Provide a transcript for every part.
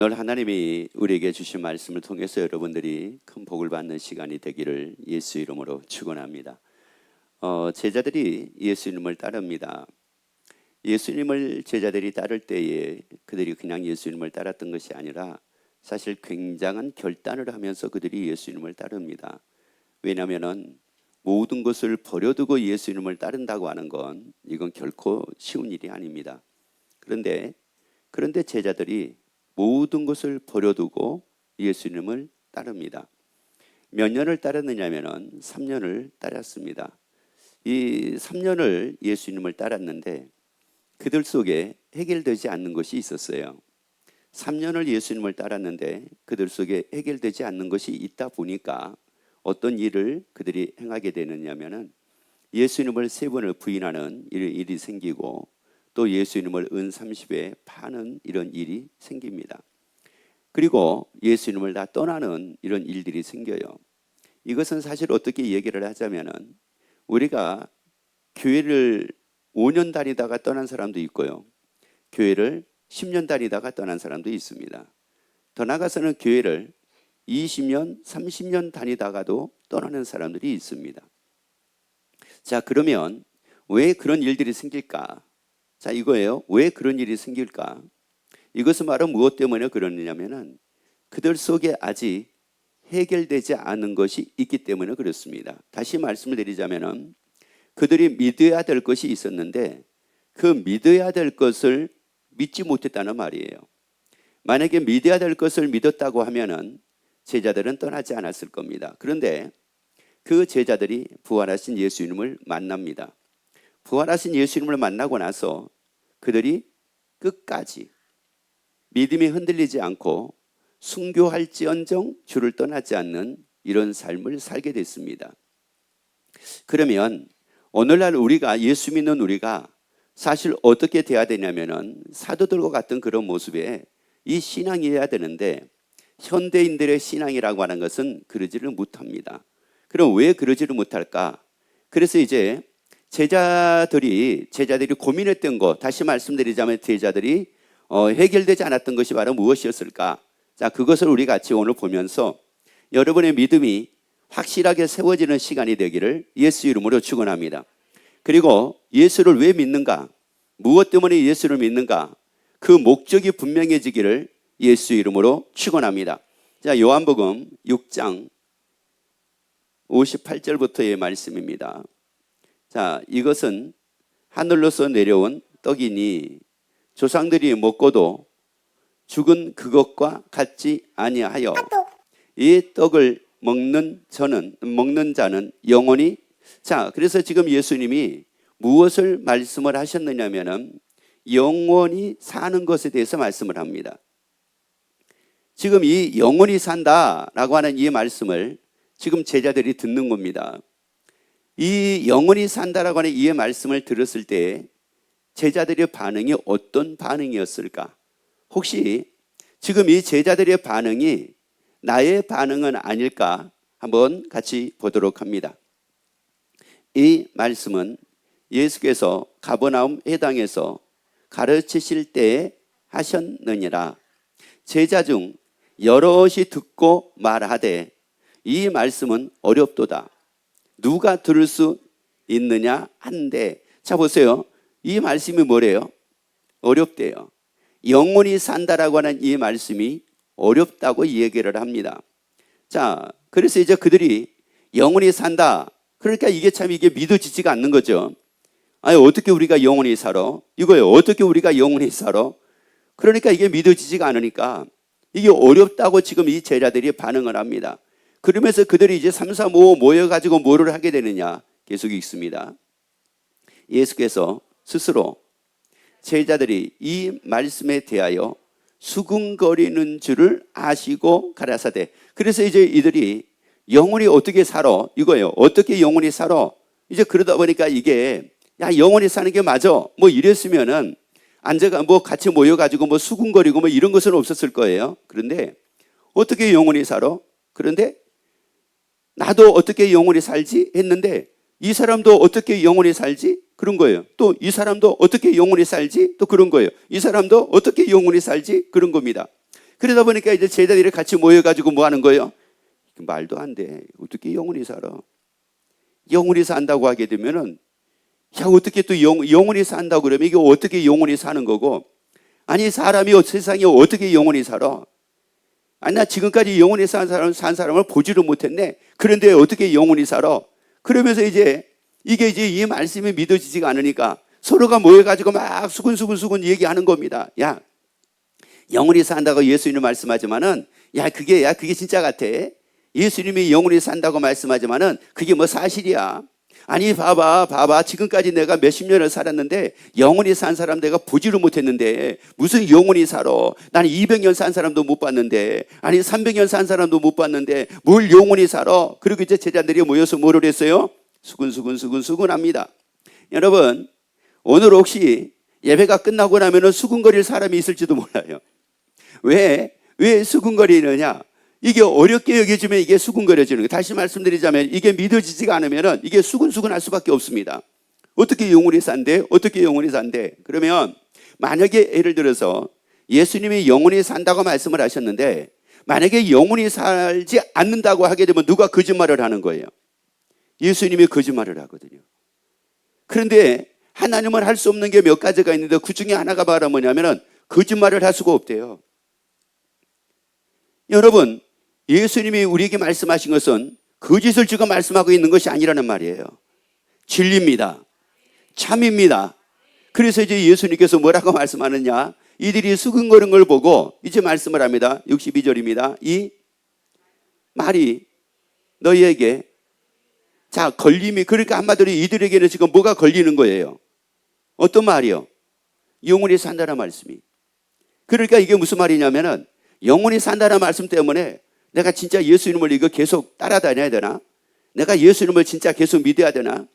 오늘 하나님이 우리에게 주신 말씀을 통해서 여러분들이 큰 복을 받는 시간이 되기를 예수 이름으로 축원합니다. 제자들이 예수님을 따릅니다. 예수님을 제자들이 따를 때에 그들이 그냥 예수님을 따랐던 것이 아니라 사실 굉장한 결단을 하면서 그들이 예수님을 따릅니다. 왜냐하면 모든 것을 버려두고 예수님을 따른다고 하는 건 이건 결코 쉬운 일이 아닙니다. 그런데 제자들이 모든 것을 버려두고 예수님을 따릅니다. 몇 년을 따랐느냐면 3년을 따랐습니다. 이 3년을 예수님을 따랐는데 그들 속에 해결되지 않는 것이 있었어요. 3년을 예수님을 따랐는데 그들 속에 해결되지 않는 것이 있다 보니까 어떤 일을 그들이 행하게 되느냐면 예수님을 3번을 부인하는 일이 생기고 또 예수님을 은 30에 파는 이런 일이 생깁니다. 그리고 예수님을 다 떠나는 이런 일들이 생겨요. 이것은 사실 어떻게 얘기를 하자면은 우리가 교회를 5년 다니다가 떠난 사람도 있고요. 교회를 10년 다니다가 떠난 사람도 있습니다. 더 나아가서는 교회를 20년, 30년 다니다가도 떠나는 사람들이 있습니다. 자, 그러면 왜 그런 일들이 생길까? 자, 이거예요. 왜 그런 일이 생길까? 이것은 바로 무엇 때문에 그러느냐면은 그들 속에 아직 해결되지 않은 것이 있기 때문에 그렇습니다. 다시 말씀을 드리자면은 그들이 믿어야 될 것이 있었는데 그 믿어야 될 것을 믿지 못했다는 말이에요. 만약에 믿어야 될 것을 믿었다고 하면은 제자들은 떠나지 않았을 겁니다. 그런데 그 제자들이 부활하신 예수님을 만납니다. 부활하신 예수님을 만나고 나서 그들이 끝까지 믿음이 흔들리지 않고 순교할지언정 주를 떠나지 않는 이런 삶을 살게 됐습니다. 그러면 오늘날 우리가 예수 믿는 우리가 사실 어떻게 돼야 되냐면은 사도들과 같은 그런 모습에 이 신앙이어야 되는데 현대인들의 신앙이라고 하는 것은 그러지를 못합니다. 그럼 왜 그러지를 못할까? 그래서 이제 제자들이 고민했던 것, 다시 말씀드리자면 제자들이 해결되지 않았던 것이 바로 무엇이었을까? 자, 그것을 우리 같이 오늘 보면서 여러분의 믿음이 확실하게 세워지는 시간이 되기를 예수 이름으로 축원합니다. 그리고 예수를 왜 믿는가? 무엇 때문에 예수를 믿는가? 그 목적이 분명해지기를 예수 이름으로 축원합니다. 자, 요한복음 6장 58절부터의 말씀입니다. 자, 이것은 하늘로서 내려온 떡이니 조상들이 먹고도 죽은 그것과 같지 아니하여 이 떡을 먹는 자는 영원히. 자, 그래서 지금 예수님이 무엇을 말씀을 하셨느냐면은 영원히 사는 것에 대해서 말씀을 합니다. 지금 이 영원히 산다라고 하는 이 말씀을 지금 제자들이 듣는 겁니다. 이 영원히 산다라고 하는 이 말씀을 들었을 때 제자들의 반응이 어떤 반응이었을까? 혹시 지금 이 제자들의 반응이 나의 반응은 아닐까? 한번 같이 보도록 합니다. 이 말씀은 예수께서 가버나움 회당에서 가르치실 때에 하셨느니라. 제자 중 여럿이 듣고 말하되 이 말씀은 어렵도다. 누가 들을 수 있느냐 한데. 자, 보세요. 이 말씀이 뭐래요? 어렵대요. 영원히 산다라고 하는 이 말씀이 어렵다고 얘기를 합니다. 자, 그래서 이제 그들이 영원히 산다. 그러니까 이게 믿어지지가 않는 거죠. 아니, 어떻게 우리가 영원히 살아? 이거예요. 어떻게 우리가 영원히 살아? 그러니까 이게 믿어지지가 않으니까 이게 어렵다고 지금 이 제자들이 반응을 합니다. 그러면서 그들이 이제 3, 4, 5 모여가지고 뭐를 하게 되느냐? 계속 읽습니다. 예수께서 스스로 제자들이 이 말씀에 대하여 수군거리는 줄을 아시고 가라사대. 그래서 이제 이들이 영원히 어떻게 살아? 이거예요. 어떻게 영원히 살아? 이제 그러다 보니까 이게 야, 영원히 사는 게 맞아. 뭐 이랬으면은 앉아가 뭐 같이 모여가지고 뭐 수군거리고 뭐 이런 것은 없었을 거예요. 그런데 어떻게 영원히 살아? 그런데 나도 어떻게 영원히 살지? 했는데 이 사람도 어떻게 영원히 살지? 그런 거예요. 또 이 사람도 어떻게 영원히 살지? 또 그런 거예요. 이 사람도 어떻게 영원히 살지? 그런 겁니다. 그러다 보니까 이제 제자들이 같이 모여가지고 뭐 하는 거예요? 말도 안 돼. 어떻게 영원히 살아? 영원히 산다고 하게 되면은, 야, 어떻게 또 영원히 산다고 그러면 이게 어떻게 영원히 사는 거고, 아니, 사람이 세상에 어떻게 영원히 살아? 아니, 나 지금까지 영원히 산 사람을 보지를 못했네. 그런데 어떻게 영원히 살아? 그러면서 이제 이게 이제 이 말씀이 믿어지지가 않으니까 서로가 모여가지고 막 수근수근 얘기하는 겁니다. 야, 영원히 산다고 예수님은 말씀하지만은, 그게 진짜 같아. 예수님이 영원히 산다고 말씀하지만은 그게 뭐 사실이야. 아니, 봐봐. 지금까지 내가 몇십 년을 살았는데 영원히 산 사람 내가 보지를 못했는데 무슨 영원히 살아? 나는 200년 산 사람도 못 봤는데, 아니 300년 산 사람도 못 봤는데 뭘 영원히 살아? 그리고 이제 제자들이 모여서 뭐를 했어요? 수근 합니다. 여러분, 오늘 혹시 예배가 끝나고 나면은 수근거릴 사람이 있을지도 몰라요. 왜 수근거리느냐? 이게 어렵게 여겨지면 이게 수근거려지는 거예요. 다시 말씀드리자면 이게 믿어지지가 않으면 이게 수근수근할 수밖에 없습니다. 어떻게 영원히 산대? 그러면 만약에 예를 들어서 예수님이 영원히 산다고 말씀을 하셨는데 만약에 영원히 살지 않는다고 하게 되면 누가 거짓말을 하는 거예요? 예수님이 거짓말을 하거든요. 그런데 하나님은 할 수 없는 게 몇 가지가 있는데 그 중에 하나가 바로 뭐냐면은 거짓말을 할 수가 없대요. 여러분, 예수님이 우리에게 말씀하신 것은 거짓을 지금 말씀하고 있는 것이 아니라는 말이에요. 진리입니다. 참입니다. 그래서 이제 예수님께서 뭐라고 말씀하느냐? 이들이 수근거리는 걸 보고 이제 말씀을 합니다. 62절입니다. 이 말이 너희에게 걸림이, 그러니까 한마디로 이들에게는 지금 뭐가 걸리는 거예요? 어떤 말이요? 영원히 산다는 말씀이. 그러니까 이게 무슨 말이냐면은 영원히 산다는 말씀 때문에 내가 진짜 예수님을 이거 계속 따라다녀야 되나? 내가 예수님을 진짜 계속 믿어야 되나?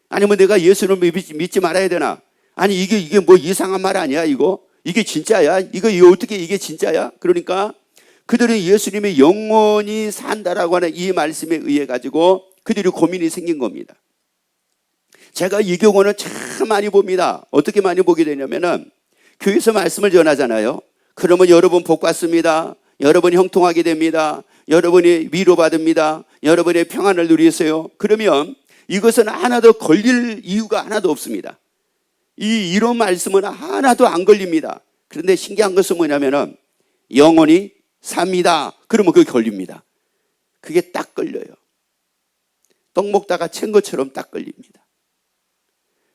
아니면 내가 예수님을 믿지 말아야 되나? 아니, 이게 뭐 이상한 말 아니야, 이거? 이게 진짜야? 이거 어떻게 이게 진짜야? 그러니까 그들은 예수님이 영원히 산다라고 하는 이 말씀에 의해 가지고 그들이 고민이 생긴 겁니다. 제가 이 경우는 참 많이 봅니다. 어떻게 많이 보게 되냐면은 교회에서 말씀을 전하잖아요. 그러면 여러분 복 받습니다. 여러분이 형통하게 됩니다. 여러분이 위로받습니다. 여러분의 평안을 누리세요. 그러면 이것은 하나도 걸릴 이유가 하나도 없습니다. 이런 말씀은 하나도 안 걸립니다. 그런데 신기한 것은 뭐냐면은 영원히 삽니다. 그러면 그게 걸립니다. 그게 딱 걸려요. 떡 먹다가 챈 것처럼 딱 걸립니다.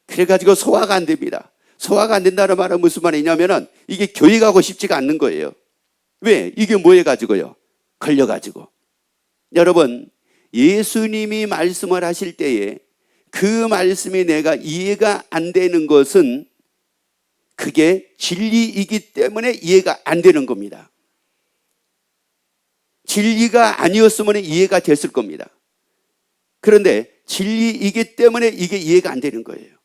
그래가지고 소화가 안 됩니다. 소화가 안 된다는 말은 무슨 말이냐면은 이게 교회 가고 싶지가 않는 거예요. 왜? 이게 뭐 해가지고요? 걸려가지고. 여러분, 예수님이 말씀을 하실 때에 그 말씀이 내가 이해가 안 되는 것은 그게 진리이기 때문에 이해가 안 되는 겁니다. 진리가 아니었으면 이해가 됐을 겁니다. 그런데 진리이기 때문에 이게 이해가 안 되는 거예요.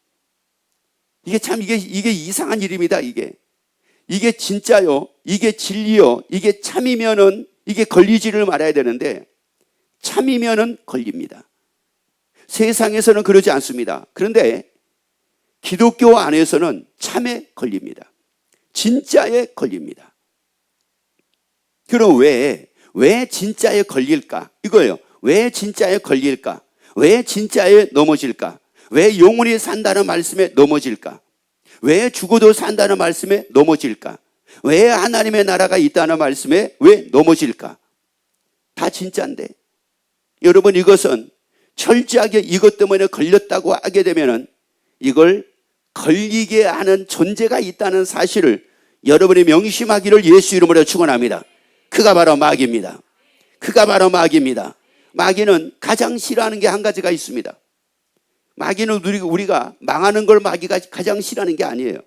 이게 참 이게 이상한 일입니다. 이게 진짜요, 이게 진리요, 이게 참이면은 이게 걸리지를 말아야 되는데 참이면은 걸립니다. 세상에서는 그러지 않습니다. 그런데 기독교 안에서는 참에 걸립니다. 진짜에 걸립니다. 그럼 왜 진짜에 걸릴까? 이거예요. 왜 진짜에 걸릴까? 왜 진짜에 넘어질까? 왜 영원히 산다는 말씀에 넘어질까? 왜 죽어도 산다는 말씀에 넘어질까? 왜 하나님의 나라가 있다는 말씀에 왜 넘어질까? 다 진짜인데. 여러분, 이것은 철저하게 이것 때문에 걸렸다고 하게 되면은 이걸 걸리게 하는 존재가 있다는 사실을 여러분이 명심하기를 예수 이름으로 축원합니다. 그가 바로 마귀입니다. 마귀는 가장 싫어하는 게 한 가지가 있습니다. 마귀는 우리가 망하는 걸 마귀가 가장 싫어하는 게 아니에요.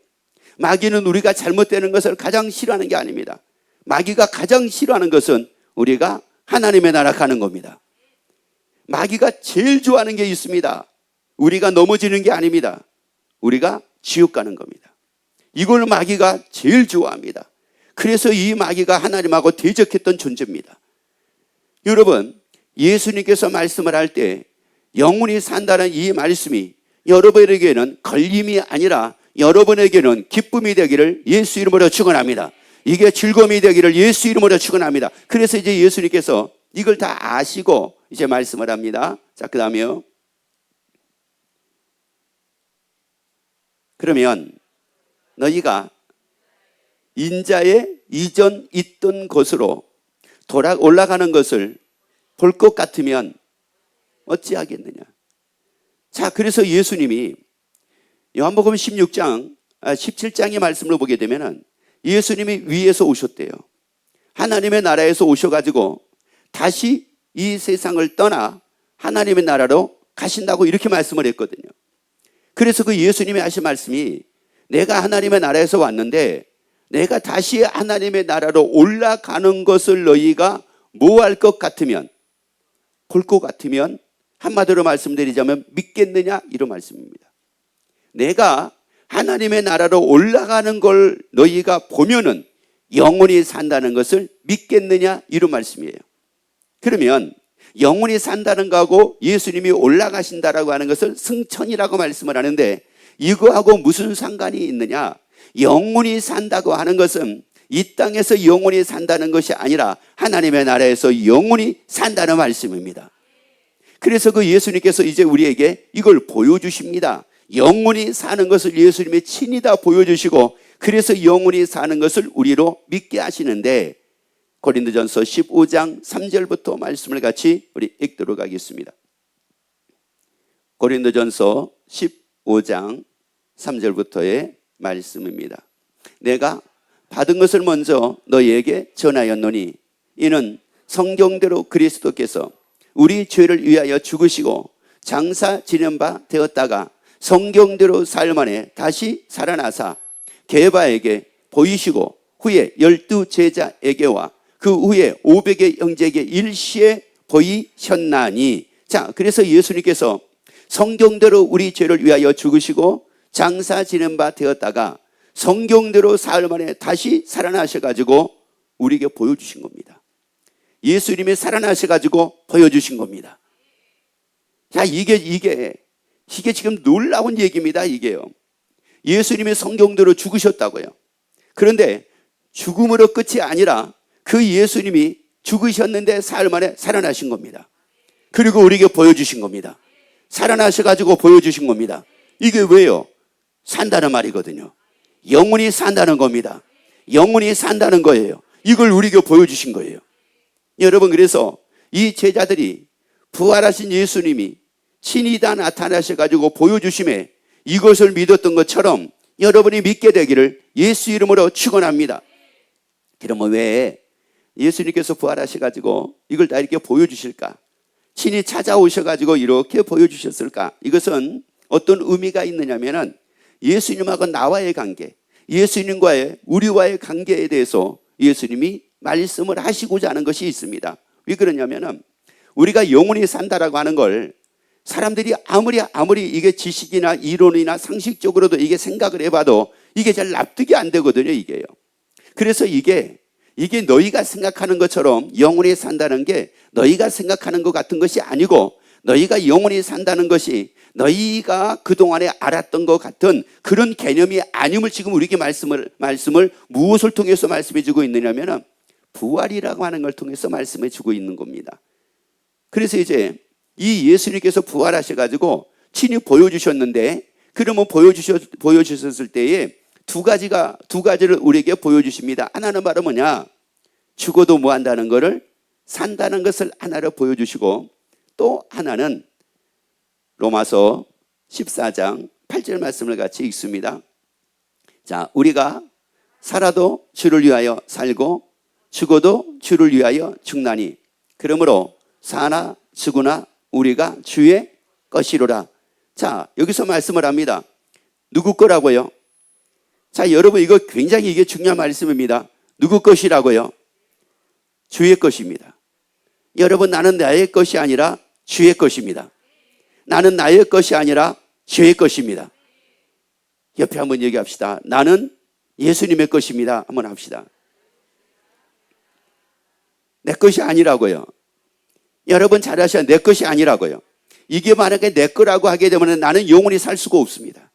마귀는 우리가 잘못되는 것을 가장 싫어하는 게 아닙니다. 마귀가 가장 싫어하는 것은 우리가 하나님의 나라 가는 겁니다. 마귀가 제일 좋아하는 게 있습니다. 우리가 넘어지는 게 아닙니다. 우리가 지옥 가는 겁니다. 이걸 마귀가 제일 좋아합니다. 그래서 이 마귀가 하나님하고 대적했던 존재입니다. 여러분, 예수님께서 말씀을 할 때 영원히 산다는 이 말씀이 여러분에게는 걸림이 아니라 여러분에게는 기쁨이 되기를 예수 이름으로 축원합니다. 이게 즐거움이 되기를 예수 이름으로 축원합니다. 그래서 이제 예수님께서 이걸 다 아시고 이제 말씀을 합니다. 자, 그 다음에요. 그러면 너희가 인자의 이전 있던 곳으로 올라가는 것을 볼 것 같으면 어찌하겠느냐. 자, 그래서 예수님이 요한복음 17장의 말씀을 보게 되면은 예수님이 위에서 오셨대요. 하나님의 나라에서 오셔가지고 다시 이 세상을 떠나 하나님의 나라로 가신다고 이렇게 말씀을 했거든요. 그래서 그 예수님이 하신 말씀이 내가 하나님의 나라에서 왔는데 내가 다시 하나님의 나라로 올라가는 것을 너희가 뭐 할 것 같으면, 볼 것 같으면, 한마디로 말씀드리자면 믿겠느냐, 이런 말씀입니다. 내가 하나님의 나라로 올라가는 걸 너희가 보면은 영원히 산다는 것을 믿겠느냐, 이런 말씀이에요. 그러면 영원히 산다는 거하고 예수님이 올라가신다라고 하는 것을 승천이라고 말씀을 하는데 이거하고 무슨 상관이 있느냐? 영원히 산다고 하는 것은 이 땅에서 영원히 산다는 것이 아니라 하나님의 나라에서 영원히 산다는 말씀입니다. 그래서 그 예수님께서 이제 우리에게 이걸 보여주십니다. 영원히 사는 것을 예수님이 친히 다 보여주시고 그래서 영원히 사는 것을 우리로 믿게 하시는데 고린도전서 15장 3절부터 말씀을 같이 우리 읽도록 하겠습니다. 고린도전서 15장 3절부터의 말씀입니다. 내가 받은 것을 먼저 너희에게 전하였노니 이는 성경대로 그리스도께서 우리 죄를 위하여 죽으시고 장사 지낸 바 되었다가 성경대로 사흘 만에 다시 살아나사 게바에게 보이시고 후에 12 제자에게와 그 후에 500의 형제에게 일시에 보이셨나니. 자, 그래서 예수님께서 성경대로 우리 죄를 위하여 죽으시고 장사 지낸 바 되었다가 성경대로 사흘 만에 다시 살아나셔가지고 우리에게 보여주신 겁니다. 예수님이 살아나셔가지고 보여주신 겁니다. 자, 이게 지금 놀라운 얘기입니다. 이게요. 예수님이 성경대로 죽으셨다고요. 그런데 죽음으로 끝이 아니라 그 예수님이 죽으셨는데 사흘 만에 살아나신 겁니다. 그리고 우리에게 보여주신 겁니다. 살아나셔가지고 보여주신 겁니다. 이게 왜요? 산다는 말이거든요. 영원히 산다는 겁니다. 영원히 산다는 거예요. 이걸 우리에게 보여주신 거예요. 여러분, 그래서 이 제자들이 부활하신 예수님이 친히 다 나타나셔가지고 보여주심에 이것을 믿었던 것처럼 여러분이 믿게 되기를 예수 이름으로 축원합니다. 그러면 왜 예수님께서 부활하셔가지고 이걸 다 이렇게 보여주실까? 친히 찾아오셔가지고 이렇게 보여주셨을까? 이것은 어떤 의미가 있느냐면은 예수님하고 나와의 관계, 예수님과의 우리와의 관계에 대해서 예수님이 말씀을 하시고자 하는 것이 있습니다. 왜 그러냐면은 우리가 영원히 산다라고 하는 걸 사람들이 아무리 이게 지식이나 이론이나 상식적으로도 이게 생각을 해봐도 이게 잘 납득이 안 되거든요, 이게요. 그래서 이게 너희가 생각하는 것처럼 영원히 산다는 게 너희가 생각하는 것 같은 것이 아니고 너희가 영원히 산다는 것이 너희가 그동안에 알았던 것 같은 그런 개념이 아님을 지금 우리에게 말씀을 무엇을 통해서 말씀해 주고 있느냐면 부활이라고 하는 걸 통해서 말씀해 주고 있는 겁니다. 그래서 이제 이 예수님께서 부활하셔가지고 친히 보여주셨는데 그러면 보여주셨을 때에 두 가지를 우리에게 보여주십니다. 하나는 바로 뭐냐? 죽어도 뭐 한다는 것을 산다는 것을 하나를 보여주시고 또 하나는 로마서 14장 8절 말씀을 같이 읽습니다. 자, 우리가 살아도 주를 위하여 살고 죽어도 주를 위하여 죽나니 그러므로 사나 죽으나 우리가 주의 것이로라. 자, 여기서 말씀을 합니다. 누구 거라고요? 자, 여러분, 이거 굉장히 이게 중요한 말씀입니다. 누구 것이라고요? 주의 것입니다. 여러분, 나는 나의 것이 아니라 주의 것입니다. 나는 나의 것이 아니라 주의 것입니다. 옆에 한번 얘기합시다. 나는 예수님의 것입니다. 한번 합시다. 내 것이 아니라고요. 여러분 잘 아셔야 내 것이 아니라고요. 이게 만약에 내 거라고 하게 되면 나는 영원히 살 수가 없습니다.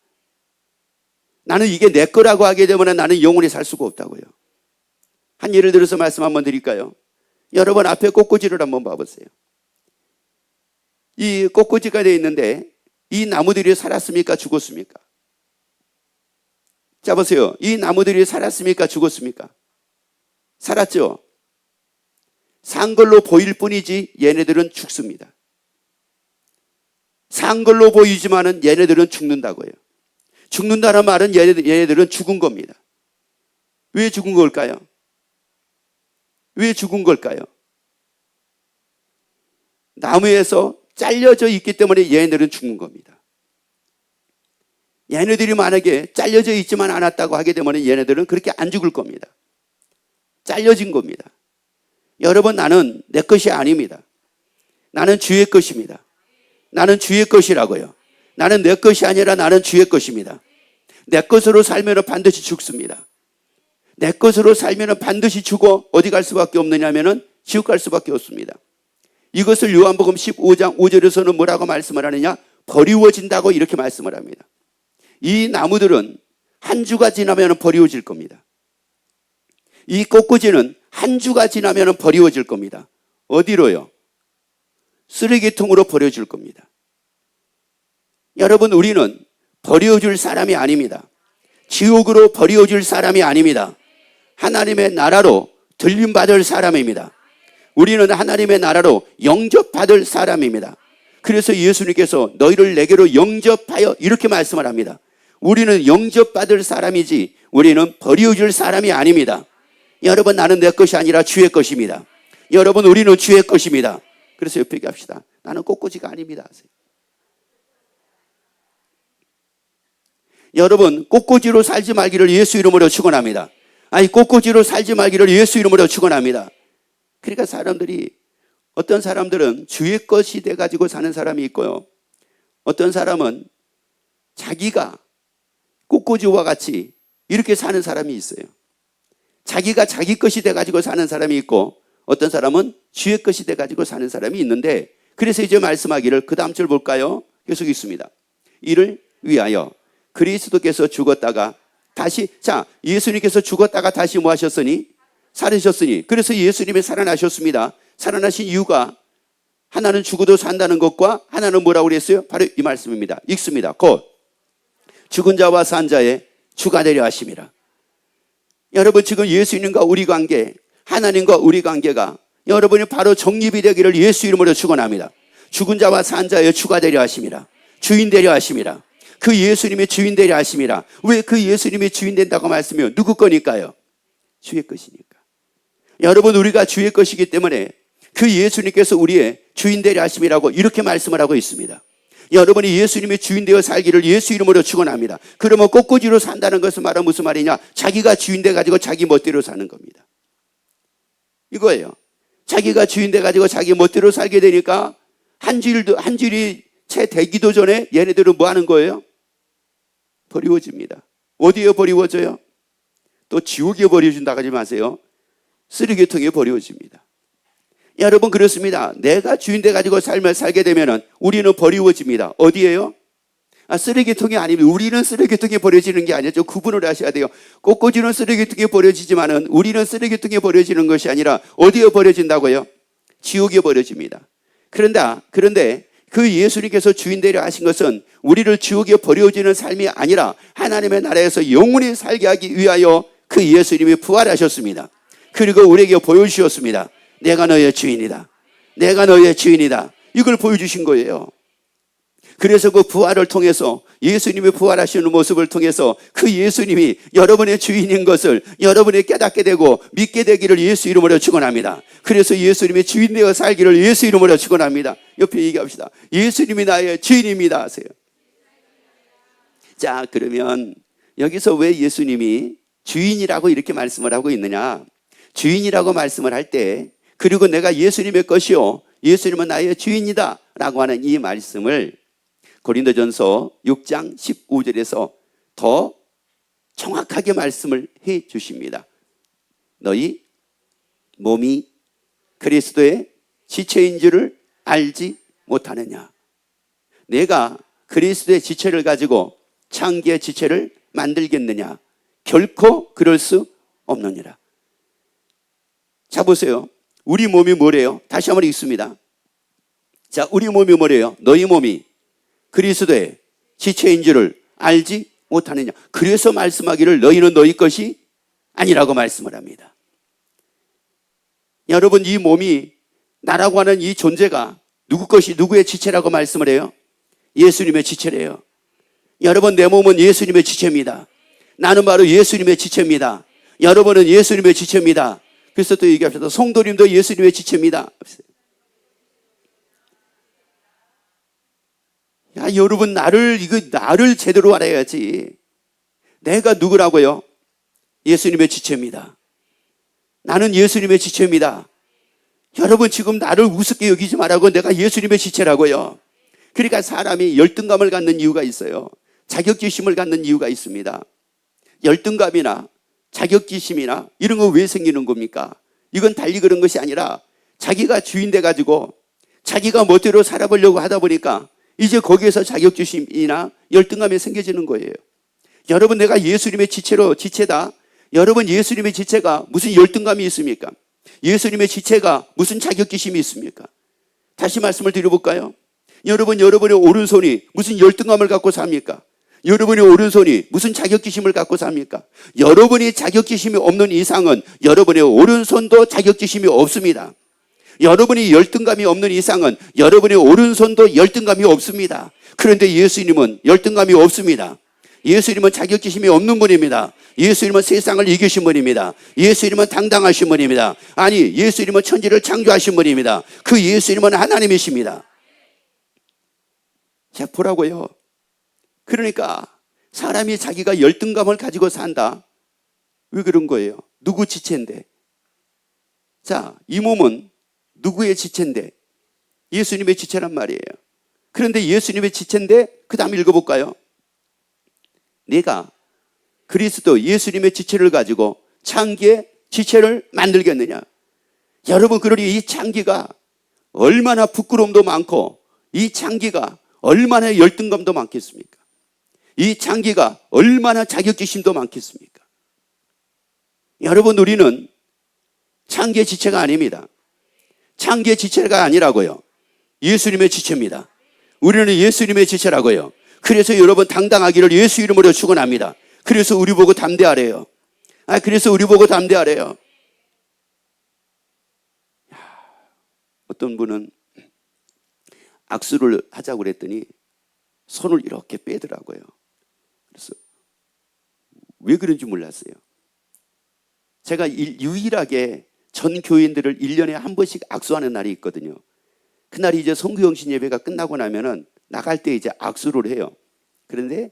나는 이게 내 거라고 하게 되면 나는 영원히 살 수가 없다고요. 한 예를 들어서 말씀 한번 드릴까요? 여러분 앞에 꽃꽂이를 한번 봐보세요. 이 꽃꽂이가 되어 있는데 이 나무들이 살았습니까? 죽었습니까? 자 보세요. 이 나무들이 살았습니까? 죽었습니까? 살았죠. 산 걸로 보일 뿐이지 얘네들은 죽습니다. 산 걸로 보이지만은 얘네들은 죽는다고요. 죽는다는 말은 얘네들은 죽은 겁니다. 왜 죽은 걸까요? 왜 죽은 걸까요? 나무에서 잘려져 있기 때문에 얘네들은 죽는 겁니다. 얘네들이 만약에 잘려져 있지만 않았다고 하게 되면 얘네들은 그렇게 안 죽을 겁니다. 잘려진 겁니다. 여러분, 나는 내 것이 아닙니다. 나는 주의 것입니다. 나는 주의 것이라고요. 나는 내 것이 아니라 나는 주의 것입니다. 내 것으로 살면 반드시 죽습니다. 내 것으로 살면 반드시 죽어 어디 갈 수밖에 없느냐면은 지옥 갈 수밖에 없습니다. 이것을 요한복음 15장 5절에서는 뭐라고 말씀을 하느냐? 버리워진다고 이렇게 말씀을 합니다. 이 나무들은 한 주가 지나면 버리워질 겁니다. 이 꽃꽂이는 한 주가 지나면 버리워질 겁니다. 어디로요? 쓰레기통으로 버려질 겁니다. 여러분, 우리는 버려질 사람이 아닙니다. 지옥으로 버려질 사람이 아닙니다. 하나님의 나라로 들림받을 사람입니다. 우리는 하나님의 나라로 영접받을 사람입니다. 그래서 예수님께서 너희를 내게로 영접하여 이렇게 말씀을 합니다. 우리는 영접받을 사람이지 우리는 버려질 사람이 아닙니다. 여러분, 나는 내 것이 아니라 주의 것입니다. 여러분, 우리는 주의 것입니다. 그래서 옆에 얘기합시다. 나는 꽃꽂이가 아닙니다. 여러분, 꽃꽂이로 살지 말기를 예수 이름으로 축원합니다. 아니, 꽃꽂이로 살지 말기를 예수 이름으로 축원합니다. 그러니까 어떤 사람들은 주의 것이 돼가지고 사는 사람이 있고요. 어떤 사람은 자기가 꽃꽂이와 같이 이렇게 사는 사람이 있어요. 자기가 자기 것이 돼가지고 사는 사람이 있고, 어떤 사람은 주의 것이 돼가지고 사는 사람이 있는데, 그래서 이제 말씀하기를 그 다음 절 볼까요? 계속 있습니다. 이를 위하여 그리스도께서 죽었다가 다시, 예수님께서 죽었다가 다시 뭐 하셨으니? 살으셨으니. 그래서 예수님이 살아나셨습니다. 살아나신 이유가 하나는 죽어도 산다는 것과 하나는 뭐라고 그랬어요? 바로 이 말씀입니다. 읽습니다. 곧 죽은 자와 산 자의 주가 되려 하심이라. 여러분, 지금 예수님과 우리 관계, 하나님과 우리 관계가 여러분이 바로 정립이 되기를 예수 이름으로 축원합니다. 죽은 자와 산 자의 주가 되려 하심이라. 주인 되려 하심이라. 그 예수님의 주인 되려 하심이라. 왜 그 예수님이 주인 된다고 말씀해요? 누구 거니까요? 주의 것이니까. 여러분, 우리가 주의 것이기 때문에 그 예수님께서 우리의 주인 되려 하심이라고 이렇게 말씀을 하고 있습니다. 여러분이 예수님의 주인 되어 살기를 예수 이름으로 축원합니다. 그러면 꽃꽂이로 산다는 것은 말은 무슨 말이냐? 자기가 주인 돼가지고 자기 멋대로 사는 겁니다. 이거예요. 자기가 주인 돼가지고 자기 멋대로 살게 되니까 한 줄이 채 되기도 전에 얘네들은 뭐 하는 거예요? 버리워집니다. 어디에 버리워져요? 또 지옥에 버려진다고 하지 마세요. 쓰레기통에 버리워집니다. 여러분, 그렇습니다. 내가 주인 돼가지고 삶을 살게 되면은 우리는 버리워집니다. 어디에요? 쓰레기통이 아닙니다. 우리는 쓰레기통에 버려지는 게 아니죠. 구분을 하셔야 돼요. 꽃꽂이는 쓰레기통에 버려지지만은 우리는 쓰레기통에 버려지는 것이 아니라 어디에 버려진다고요? 지옥에 버려집니다. 그런데 그 예수님께서 주인 되려 하신 것은 우리를 지옥에 버려지는 삶이 아니라 하나님의 나라에서 영원히 살게 하기 위하여 그 예수님이 부활하셨습니다. 그리고 우리에게 보여주셨습니다. 내가 너의 주인이다. 내가 너의 주인이다. 이걸 보여주신 거예요. 그래서 그 부활을 통해서, 예수님이 부활하시는 모습을 통해서 그 예수님이 여러분의 주인인 것을 여러분이 깨닫게 되고 믿게 되기를 예수 이름으로 축원합니다. 그래서 예수님이 주인 되어 살기를 예수 이름으로 축원합니다. 옆에 얘기합시다. 예수님이 나의 주인입니다 하세요. 자, 그러면 여기서 왜 예수님이 주인이라고 이렇게 말씀을 하고 있느냐? 주인이라고 말씀을 할 때, 그리고 내가 예수님의 것이요 예수님은 나의 주인이다 라고 하는 이 말씀을 고린도전서 6장 15절에서 더 정확하게 말씀을 해 주십니다. 너희 몸이 그리스도의 지체인 줄을 알지 못하느냐? 내가 그리스도의 지체를 가지고 창기의 지체를 만들겠느냐? 결코 그럴 수 없느니라. 자, 보세요. 우리 몸이 뭐래요? 다시 한번 읽습니다. 자, 우리 몸이 뭐래요? 너희 몸이 그리스도의 지체인 줄을 알지 못하느냐. 그래서 말씀하기를 너희는 너희 것이 아니라고 말씀을 합니다. 여러분, 이 몸이, 나라고 하는 이 존재가 누구 것이, 누구의 지체라고 말씀을 해요? 예수님의 지체래요. 여러분, 내 몸은 예수님의 지체입니다. 나는 바로 예수님의 지체입니다. 여러분은 예수님의 지체입니다. 그래서 또 얘기합시다. 성도님도 예수님의 지체입니다. 야, 여러분, 나를 제대로 알아야지. 내가 누구라고요? 예수님의 지체입니다. 나는 예수님의 지체입니다. 여러분, 지금 나를 우습게 여기지 말라고. 내가 예수님의 지체라고요. 그러니까 사람이 열등감을 갖는 이유가 있어요. 자격지심을 갖는 이유가 있습니다. 열등감이나 자격지심이나 이런 거 왜 생기는 겁니까? 이건 달리 그런 것이 아니라 자기가 주인 돼가지고 자기가 멋대로 살아보려고 하다 보니까 이제 거기에서 자격지심이나 열등감이 생겨지는 거예요. 여러분, 내가 예수님의 지체다. 여러분, 예수님의 지체가 무슨 열등감이 있습니까? 예수님의 지체가 무슨 자격지심이 있습니까? 다시 말씀을 드려볼까요? 여러분의 오른손이 무슨 열등감을 갖고 삽니까? 여러분의 오른손이 무슨 자격지심을 갖고 삽니까? 여러분이 자격지심이 없는 이상은 여러분의 오른손도 자격지심이 없습니다. 여러분이 열등감이 없는 이상은 여러분의 오른손도 열등감이 없습니다. 그런데 예수님은 열등감이 없습니다. 예수님은 자격지심이 없는 분입니다. 예수님은 세상을 이기신 분입니다. 예수님은 당당하신 분입니다. 아니, 예수님은 천지를 창조하신 분입니다. 그 예수님은 하나님이십니다. 자, 보라고요. 그러니까 사람이 자기가 열등감을 가지고 산다. 왜 그런 거예요? 누구 지체인데? 자, 이 몸은 누구의 지체인데? 예수님의 지체란 말이에요. 그런데 예수님의 지체인데 그 다음 읽어볼까요? 내가 그리스도 예수님의 지체를 가지고 창기의 지체를 만들겠느냐? 여러분, 그러니 이 창기가 얼마나 부끄러움도 많고 이 창기가 얼마나 열등감도 많겠습니까? 이 창기가 얼마나 자격지심도 많겠습니까? 여러분, 우리는 창기의 지체가 아닙니다. 창기의 지체가 아니라고요. 예수님의 지체입니다. 우리는 예수님의 지체라고요. 그래서 여러분, 당당하기를 예수 이름으로 축원합니다. 그래서 우리 보고 담대하래요. 그래서 우리 보고 담대하래요. 어떤 분은 악수를 하자고 그랬더니 손을 이렇게 빼더라고요. 그래서 왜 그런지 몰랐어요. 제가 유일하게 전 교인들을 1년에 한 번씩 악수하는 날이 있거든요. 그날이 이제 성교영신 예배가 끝나고 나면은 나갈 때 이제 악수를 해요. 그런데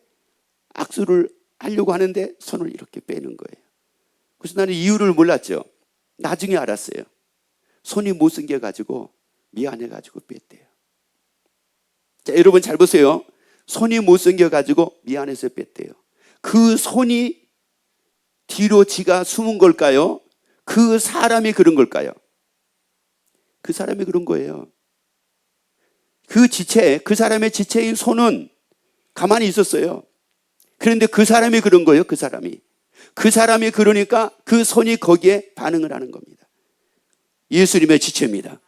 악수를 하려고 하는데 손을 이렇게 빼는 거예요. 그래서 나는 이유를 몰랐죠. 나중에 알았어요. 손이 못생겨가지고 미안해가지고 뺐대요. 자, 여러분 잘 보세요. 손이 못생겨가지고 미안해서 뺐대요. 그 손이 뒤로 지가 숨은 걸까요? 그 사람이 그런 걸까요? 그 사람이 그런 거예요. 그 사람의 지체인 손은 가만히 있었어요. 그런데 그 사람이 그런 거예요. 그 사람이 그러니까 그 손이 거기에 반응을 하는 겁니다. 예수님의 지체입니다.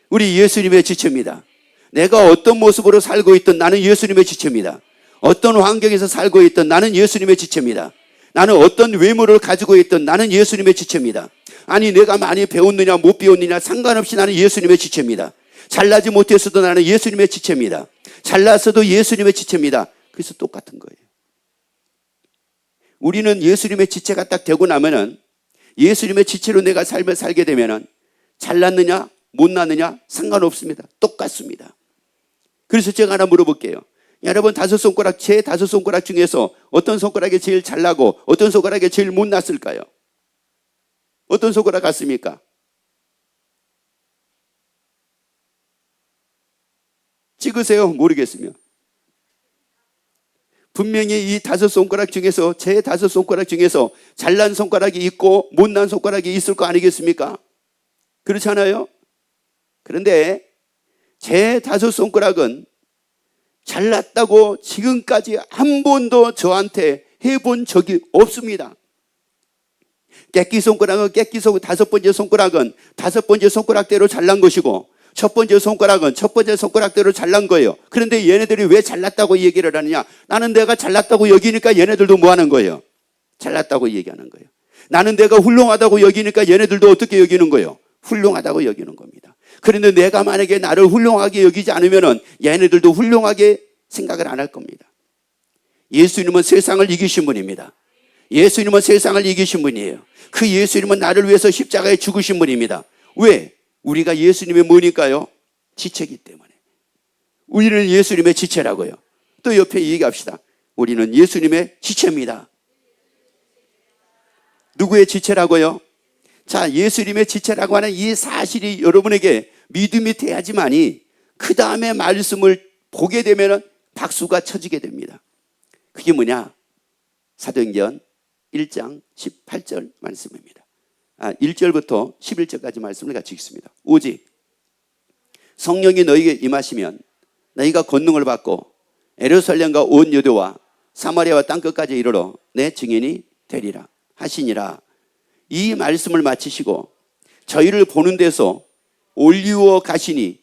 우리 예수님의 지체입니다. 내가 어떤 모습으로 살고 있든 나는 예수님의 지체입니다. 어떤 환경에서 살고 있든 나는 예수님의 지체입니다. 나는 어떤 외모를 가지고 있든 나는 예수님의 지체입니다. 아니, 내가 많이 배웠느냐 못 배웠느냐 상관없이 나는 예수님의 지체입니다. 잘나지 못했어도 나는 예수님의 지체입니다. 잘났어도 예수님의 지체입니다. 그래서 똑같은 거예요. 우리는 예수님의 지체가 딱 되고 나면은, 예수님의 지체로 내가 삶을 살게 되면은 잘났느냐 못났느냐 상관없습니다. 똑같습니다. 그래서 제가 하나 물어볼게요. 여러분, 제 5손가락 중에서 어떤 손가락이 제일 잘나고 어떤 손가락이 제일 못났을까요? 어떤 손가락 같습니까? 찍으세요. 모르겠으면. 분명히 이 5손가락 중에서, 제 5손가락 중에서 잘난 손가락이 있고 못난 손가락이 있을 거 아니겠습니까? 그렇잖아요? 그런데 제 5손가락은 잘났다고 지금까지 한 번도 저한테 해본 적이 없습니다. 깨끼 손가락은 다섯 번째 손가락은 다섯 번째 손가락대로 잘난 것이고 첫 번째 손가락은 첫 번째 손가락대로 잘난 거예요. 그런데 얘네들이 왜 잘났다고 얘기를 하느냐? 나는 내가 잘났다고 여기니까 얘네들도 뭐 하는 거예요? 잘났다고 얘기하는 거예요. 나는 내가 훌륭하다고 여기니까 얘네들도 어떻게 여기는 거예요? 훌륭하다고 여기는 겁니다. 그런데 내가 만약에 나를 훌륭하게 여기지 않으면은 얘네들도 훌륭하게 생각을 안 할 겁니다. 예수님은 세상을 이기신 분입니다. 예수님은 세상을 이기신 분이에요. 그 예수님은 나를 위해서 십자가에 죽으신 분입니다. 왜? 우리가 예수님의 뭐니까요? 지체이기 때문에. 우리는 예수님의 지체라고요. 또 옆에 얘기합시다. 우리는 예수님의 지체입니다. 누구의 지체라고요? 자, 예수님의 지체라고 하는 이 사실이 여러분에게 믿음이 돼야지만이 그 다음에 말씀을 보게 되면 박수가 쳐지게 됩니다. 그게 뭐냐? 사도행전 1장 18절 말씀입니다. 1절부터 11절까지 말씀을 같이 읽습니다. 오직 성령이 너희에게 임하시면 너희가 권능을 받고 예루살렘과 온 유대와 사마리아와 땅끝까지 이르러 내 증인이 되리라 하시니라. 이 말씀을 마치시고 저희를 보는 데서 올리워 가시니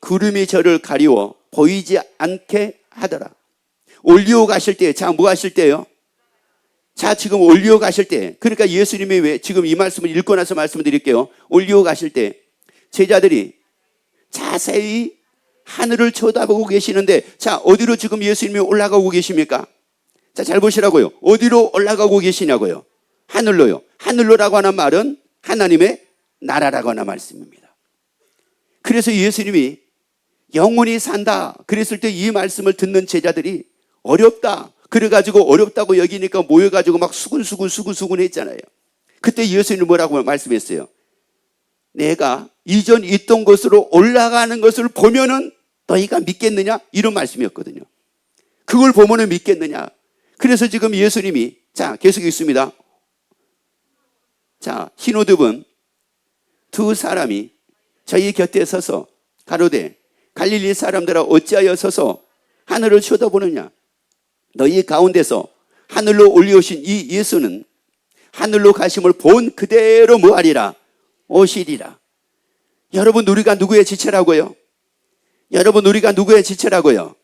구름이 저를 가리워 보이지 않게 하더라. 올리워 가실 때, 자, 뭐 하실 때요? 자, 지금 올리워 가실 때, 그러니까 예수님이 왜 지금 이 말씀을 읽고 나서 말씀드릴게요. 올리워 가실 때 제자들이 자세히 하늘을 쳐다보고 계시는데, 자, 어디로 지금 예수님이 올라가고 계십니까? 자, 잘 보시라고요. 어디로 올라가고 계시냐고요? 하늘로요. 하늘로라고 하는 말은 하나님의 나라라고 하는 말씀입니다. 그래서 예수님이 영원히 산다 그랬을 때 이 말씀을 듣는 제자들이 어렵다 그래가지고 어렵다고 여기니까 모여가지고 막 수근수근 했잖아요. 그때 예수님이 뭐라고 말씀했어요? 내가 이전 있던 곳으로 올라가는 것을 보면은 너희가 믿겠느냐? 이런 말씀이었거든요. 그걸 보면은 믿겠느냐? 그래서 지금 예수님이, 자, 계속 있습니다. 자, 신호듭은 두 사람이 저희 곁에 서서 가로되 갈릴리 사람들아 어찌하여 서서 하늘을 쳐다보느냐? 너희 가운데서 하늘로 올려오신 이 예수는 하늘로 가심을 본 그대로 뭐하리라? 오시리라. 여러분, 우리가 누구의 지체라고요? 여러분, 우리가 누구의 지체라고요?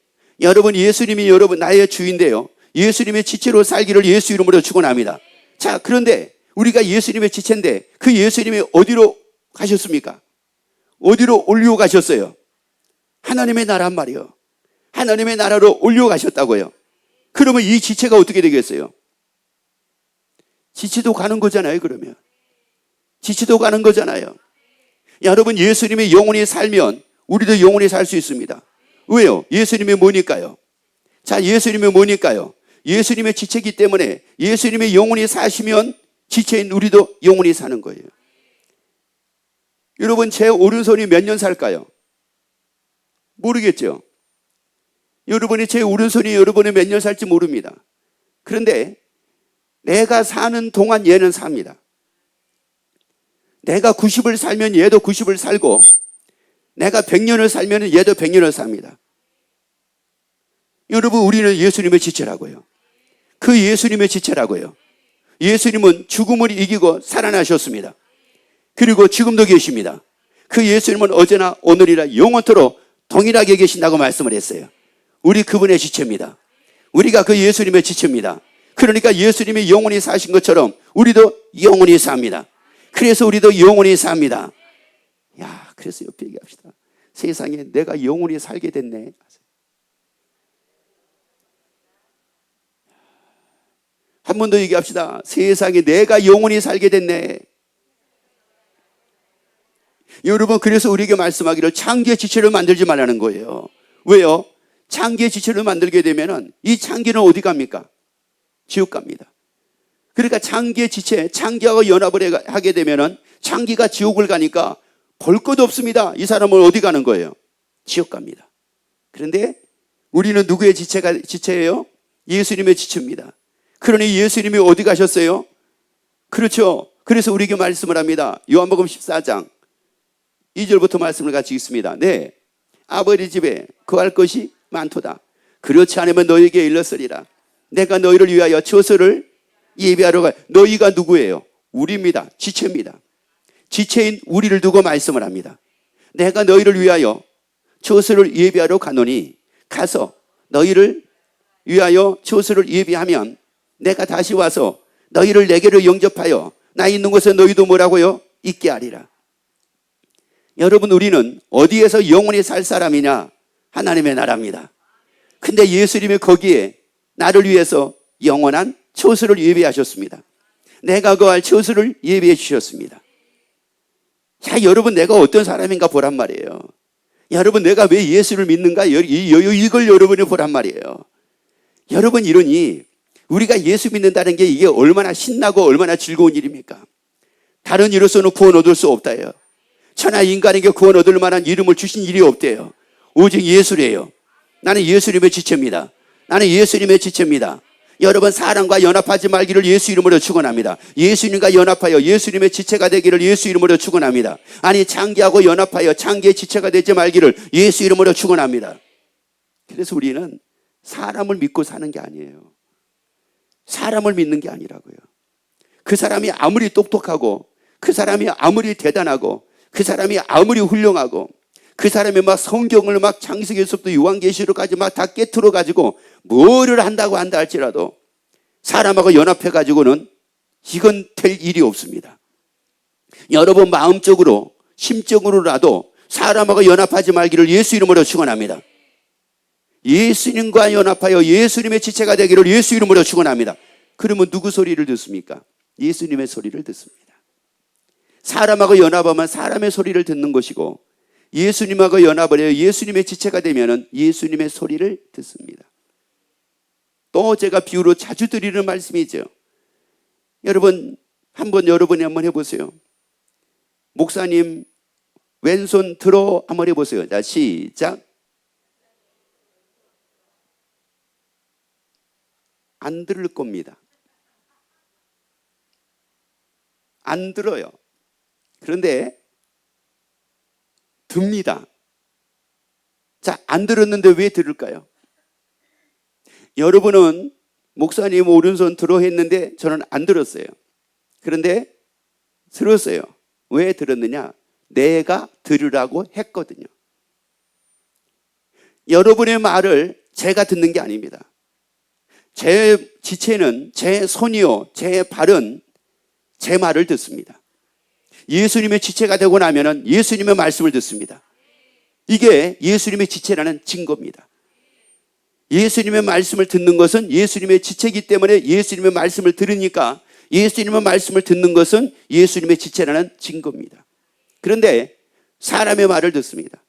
여러분, 예수님이 여러분 나의 주인데요, 예수님의 지체로 살기를 예수 이름으로 축원합니다. 자, 그런데 우리가 예수님의 지체인데 그 예수님이 어디로 가셨습니까? 어디로 올려 가셨어요? 하나님의 나란 말이요. 하나님의 나라로 올려 가셨다고요. 그러면 이 지체가 어떻게 되겠어요? 지체도 가는 거잖아요. 그러면 지체도 가는 거잖아요. 여러분, 예수님이 영원히 살면 우리도 영원히 살 수 있습니다. 왜요? 예수님이 뭐니까요? 자, 예수님이 뭐니까요? 예수님의 지체이기 때문에 예수님이 영원히 사시면 지체인 우리도 영원히 사는 거예요. 여러분, 제 오른손이 몇 년 살까요? 모르겠죠? 여러분이 제 오른손이 여러분이 몇 년 살지 모릅니다. 그런데 내가 사는 동안 얘는 삽니다. 내가 90을 살면 얘도 90을 살고, 내가 100년을 살면 얘도 100년을 삽니다. 여러분, 우리는 예수님의 지체라고요. 그 예수님의 지체라고요. 예수님은 죽음을 이기고 살아나셨습니다. 그리고 지금도 계십니다. 그 예수님은 어제나 오늘이라 영원토록 동일하게 계신다고 말씀을 했어요. 우리 그분의 지체입니다. 우리가 그 예수님의 지체입니다. 그러니까 예수님이 영원히 사신 것처럼 우리도 영원히 삽니다. 그래서 우리도 영원히 삽니다. 야, 그래서 옆에 얘기합시다. 세상에 내가 영원히 살게 됐네. 한 번 더 얘기합시다. 세상에 내가 영원히 살게 됐네. 여러분, 그래서 우리에게 말씀하기를 창기의 지체를 만들지 말라는 거예요. 왜요? 창기의 지체를 만들게 되면은 이 창기는 어디 갑니까? 지옥 갑니다. 그러니까 창기의 지체, 창기하고 연합을 하게 되면은 창기가 지옥을 가니까 볼 것도 없습니다. 이 사람은 어디 가는 거예요? 지옥 갑니다. 그런데 우리는 누구의 지체예요? 예수님의 지체입니다. 그러니 예수님이 어디 가셨어요? 그렇죠. 그래서 우리에게 말씀을 합니다. 요한복음 14장 2절부터 말씀을 같이 읽습니다. 네, 아버지 집에 거할 것이 많도다. 그렇지 않으면 너희에게 일렀으리라. 내가 너희를 위하여 처소를 예배하러 가. 너희가 누구예요? 우리입니다. 지체입니다. 지체인 우리를 두고 말씀을 합니다. 내가 너희를 위하여 처소를 예비하러 가노니 가서 너희를 위하여 처소를 예비하면 내가 다시 와서 너희를 내게로 영접하여 나 있는 곳에 너희도 뭐라고요? 있게 하리라. 여러분, 우리는 어디에서 영원히 살 사람이냐? 하나님의 나라입니다. 근데 예수님이 거기에 나를 위해서 영원한 처소를 예비하셨습니다. 내가 거할 처소를 예비해 주셨습니다. 자, 여러분, 내가 어떤 사람인가 보란 말이에요. 여러분, 내가 왜 예수를 믿는가? 이걸 여러분이 보란 말이에요. 여러분, 이러니 우리가 예수 믿는다는 게 이게 얼마나 신나고 얼마나 즐거운 일입니까? 다른 이로서는 구원 얻을 수 없다요. 천하 인간에게 구원 얻을 만한 이름을 주신 일이 없대요. 오직 예수래요. 나는 예수님의 지체입니다. 나는 예수님의 지체입니다. 여러분, 사람과 연합하지 말기를 예수 이름으로 축원합니다. 예수님과 연합하여 예수님의 지체가 되기를 예수 이름으로 축원합니다. 아니, 창기하고 연합하여 창기의 지체가 되지 말기를 예수 이름으로 축원합니다. 그래서 우리는 사람을 믿고 사는 게 아니에요. 사람을 믿는 게 아니라고요. 그 사람이 아무리 똑똑하고 그 사람이 아무리 대단하고 그 사람이 아무리 훌륭하고 그 사람이 막 성경을 막 창세기에서부터 요한계시록까지 막 다 깨트려 가지고 뭐를 한다고 한다 할지라도 사람하고 연합해 가지고는 이건 될 일이 없습니다. 여러분, 마음적으로 심적으로라도 사람하고 연합하지 말기를 예수 이름으로 축원합니다. 예수님과 연합하여 예수님의 지체가 되기를 예수 이름으로 축원합니다. 그러면 누구 소리를 듣습니까? 예수님의 소리를 듣습니다. 사람하고 연합하면 사람의 소리를 듣는 것이고 예수님하고 연합을 해요. 예수님의 지체가 되면 예수님의 소리를 듣습니다. 또 제가 비유로 자주 드리는 말씀이죠. 여러분, 여러분이 한번 해보세요. 목사님 왼손 들어 한번 해보세요. 자, 시작. 안 들을 겁니다. 안 들어요. 그런데 듭니다. 자, 안 들었는데 왜 들을까요? 여러분은 목사님 오른손 들어 했는데 저는 안 들었어요. 그런데 들었어요. 왜 들었느냐? 내가 들으라고 했거든요. 여러분의 말을 제가 듣는 게 아닙니다. 제 지체는, 제 손이요, 제 발은 제 말을 듣습니다. 예수님의 지체가 되고 나면은 예수님의 말씀을 듣습니다. 이게 예수님의 지체라는 증거입니다. 예수님의 말씀을 듣는 것은 예수님의 지체이기 때문에 예수님의 말씀을 들으니까 예수님의 말씀을 듣는 것은 예수님의 지체라는 증거입니다. 그런데 사람의 말을 듣습니다.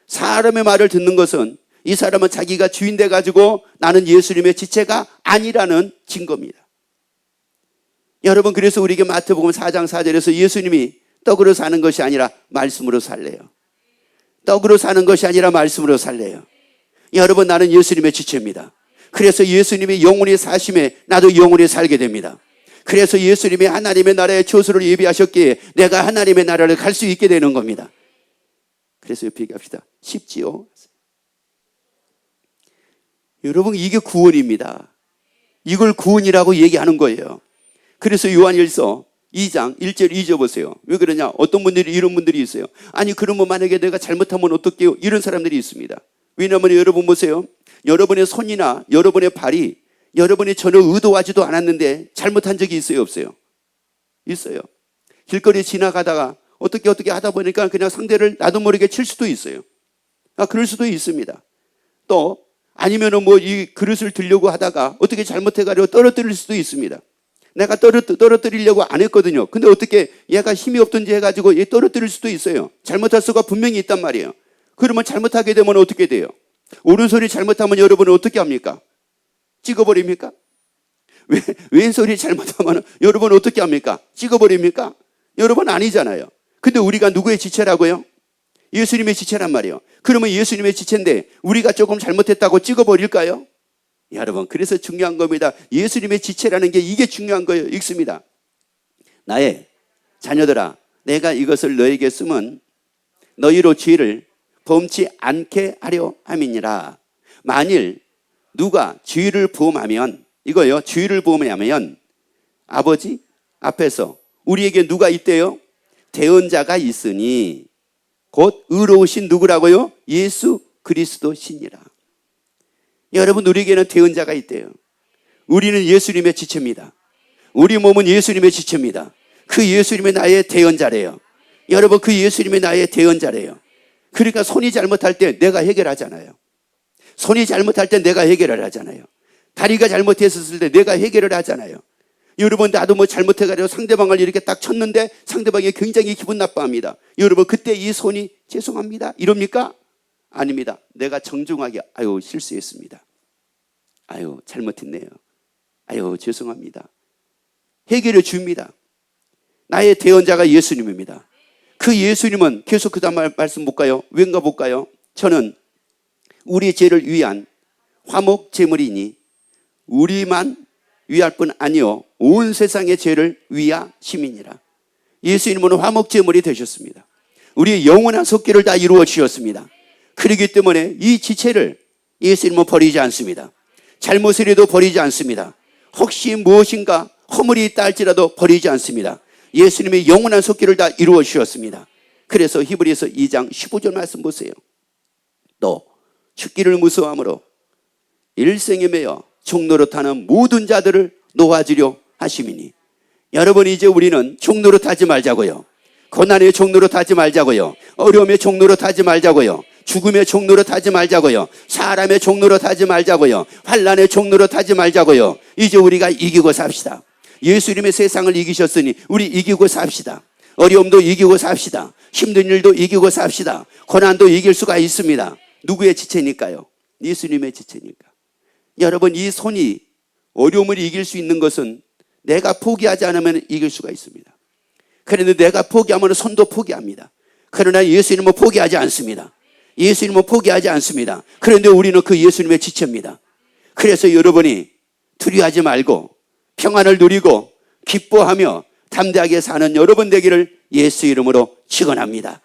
사람의 말을 듣는 것은 이 사람은 자기가 주인 돼가지고 나는 예수님의 지체가 아니라는 증거입니다. 여러분, 그래서 우리에게 마태복음 4장 4절에서 예수님이 떡으로 사는 것이 아니라 말씀으로 살래요. 떡으로 사는 것이 아니라 말씀으로 살래요. 여러분, 나는 예수님의 지체입니다. 그래서 예수님이 영원히 사심에 나도 영원히 살게 됩니다. 그래서 예수님이 하나님의 나라의 처소를 예비하셨기에 내가 하나님의 나라를 갈 수 있게 되는 겁니다. 그래서 옆에 얘기합시다. 쉽지요? 여러분, 이게 구원입니다. 이걸 구원이라고 얘기하는 거예요. 그래서 요한일서 2장 1절 2절 보세요. 왜 그러냐? 어떤 분들이 이런 분들이 있어요. 아니, 그러면 만약에 내가 잘못하면 어떡해요? 이런 사람들이 있습니다. 왜냐하면 여러분 보세요. 여러분의 손이나 여러분의 발이 여러분이 전혀 의도하지도 않았는데 잘못한 적이 있어요, 없어요? 있어요. 길거리 지나가다가 어떻게 하다 보니까 그냥 상대를 나도 모르게 칠 수도 있어요. 그럴 수도 있습니다. 또 아니면은 뭐 이 그릇을 들려고 하다가 어떻게 잘못해가지고 떨어뜨릴 수도 있습니다. 내가 떨어뜨리려고 안 했거든요. 근데 어떻게 얘가 힘이 없든지 해가지고 얘 떨어뜨릴 수도 있어요. 잘못할 수가 분명히 있단 말이에요. 그러면 잘못하게 되면 어떻게 돼요? 오른손이 잘못하면 여러분은 어떻게 합니까? 찍어버립니까? 왼손이 잘못하면 여러분은 어떻게 합니까? 찍어버립니까? 여러분 아니잖아요. 근데 우리가 누구의 지체라고요? 예수님의 지체란 말이에요. 그러면 예수님의 지체인데 우리가 조금 잘못했다고 찍어버릴까요? 여러분, 그래서 중요한 겁니다. 예수님의 지체라는 게 이게 중요한 거예요. 읽습니다. 나의 자녀들아, 내가 이것을 너에게 쓰면 너희로 죄를 범치 않게 하려 함이니라. 만일 누가 죄를 범하면, 이거요, 죄를 범하면 아버지 앞에서 우리에게 누가 있대요? 대언자가 있으니 곧 의로우신 누구라고요? 예수 그리스도시니라. 여러분, 우리에게는 대언자가 있대요. 우리는 예수님의 지체입니다. 우리 몸은 예수님의 지체입니다. 그 예수님이 나의 대언자래요. 여러분, 그 예수님이 나의 대언자래요. 그러니까 손이 잘못할 때 내가 해결하잖아요. 손이 잘못할 때 내가 해결을 하잖아요. 다리가 잘못했을 때 내가 해결을 하잖아요. 여러분, 나도 뭐 잘못해가지고 상대방을 이렇게 딱 쳤는데 상대방이 굉장히 기분 나빠합니다. 여러분, 그때 이 손이 죄송합니다 이럽니까? 아닙니다. 내가 정중하게 아유 실수했습니다. 아유 잘못했네요. 아유 죄송합니다. 해결해 줍니다. 나의 대언자가 예수님입니다. 그 예수님은 계속 그 다음 말씀 볼까요? 왠가 볼까요? 저는 우리 죄를 위한 화목 제물이니 우리만 위할 뿐 아니요 온 세상의 죄를 위하심이니라. 예수님은 화목 제물이 되셨습니다. 우리의 영원한 속죄를 다 이루어 주셨습니다. 그렇기 때문에 이 지체를 예수님은 버리지 않습니다. 잘못을 해도 버리지 않습니다. 혹시 무엇인가 허물이 있다 할지라도 버리지 않습니다. 예수님의 영원한 속죄를 다 이루어 주셨습니다. 그래서 히브리서 2장 15절 말씀 보세요. 또 죽기를 무서워함으로 일생에 매여 종노릇하는 모든 자들을 놓아주려 하심이니. 여러분, 이제 우리는 종노릇하지 말자고요. 고난의 종노릇하지 말자고요. 어려움의 종노릇하지 말자고요. 죽음의 종노릇하지 말자고요. 사람의 종노릇하지 말자고요. 환난의 종노릇하지 말자고요. 이제 우리가 이기고 삽시다. 예수님의 세상을 이기셨으니 우리 이기고 삽시다. 어려움도 이기고 삽시다. 힘든 일도 이기고 삽시다. 고난도 이길 수가 있습니다. 누구의 지체니까요? 예수님의 지체니까. 여러분, 이 손이 어려움을 이길 수 있는 것은 내가 포기하지 않으면 이길 수가 있습니다. 그런데 내가 포기하면 손도 포기합니다. 그러나 예수님은 포기하지 않습니다. 예수님은 포기하지 않습니다. 그런데 우리는 그 예수님의 지체입니다. 그래서 여러분이 두려워하지 말고 평안을 누리고 기뻐하며 담대하게 사는 여러분 되기를 예수 이름으로 축원합니다.